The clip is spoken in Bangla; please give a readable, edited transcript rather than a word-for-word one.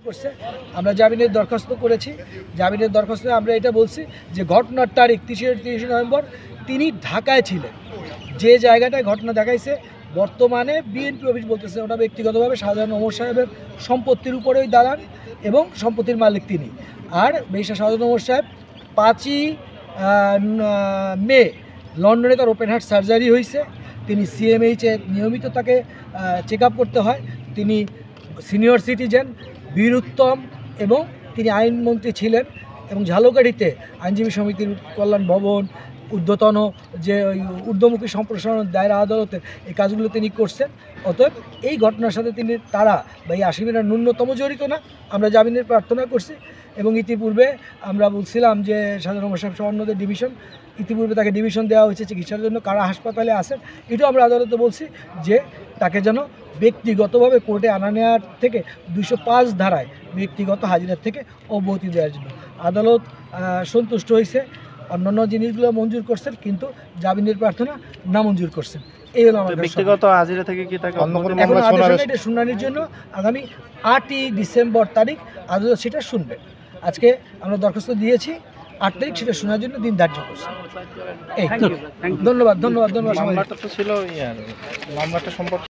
করছে। আমরা জামিনের দরখাস্ত করেছি। জামিনের দরখাস্তে আমরা এটা বলছি যে ঘটনার তারিখ 30 নভেম্বর তিনি ঢাকায় ছিলেন। যে জায়গাটায় ঘটনা দেখাইছে বর্তমানে বিএনপি অফিস বলতেছে ওটা ব্যক্তিগতভাবে শাহজাহান ওমর সাহেবের সম্পত্তির উপরেই দালান এবং সম্পত্তির মালিক তিনি। আর ব্যারিস্টার শাহজাহান ওমর সাহেব 5ই মে লন্ডনে তার ওপেন হার্ট সার্জারি হয়েছে। তিনি সিএমএইচে নিয়মিত তাকে চেক আপ করতে হয়। তিনি সিনিয়র সিটিজেন, বীরুত্তম এবং তিনি আইনমন্ত্রী ছিলেন এবং ঝালকাঠিতে আইনজীবী সমিতির কল্যাণ ভবন, ঊর্ধ্বতন যে ঊর্ধ্বমুখী সম্প্রসারণ দায়রা আদালতের এই কাজগুলো তিনি করছেন। অতএব এই ঘটনার সাথে তারা বা এই আসামিরা ন্যূনতম জড়িত না। আমরা জামিনের প্রার্থনা করছি এবং ইতিপূর্বে আমরা বলছিলাম যে শাহজাহান ওমর সাহেব সহ অন্যদের ডিভিশন, ইতিপূর্বে তাকে ডিভিশন দেওয়া হয়েছে চিকিৎসার জন্য, কারা হাসপাতালে আছেন। এটাও আমরা আদালতে বলছি যে তাকে যেন ব্যক্তিগতভাবে কোর্টে আনা নেওয়ার থেকে 205 ধারায় ব্যক্তিগত হাজিরার থেকে অব্যাহতি দেওয়ার জন্য আদালত সন্তুষ্ট হয়েছে। অন্যান্য জিনিসগুলো মঞ্জুর করছেন কিন্তু জামিনের প্রার্থনা নামঞ্জুর করছেন। এই হলো আমাদের ব্যক্তিগত হাজিরা থেকে কি তাকে এখন আদেশ এটা শুনানির জন্য আগামী 8ই ডিসেম্বর তারিখ আদালত সেটা শুনবে। আজকে আমরা দরখাস্ত দিয়েছি, 8 তারিখ সেটা শোনার জন্য দিন ধার্য করছে। এই ধন্যবাদ। মামলাটা তো ছিল মামলাটা সম্পর্কে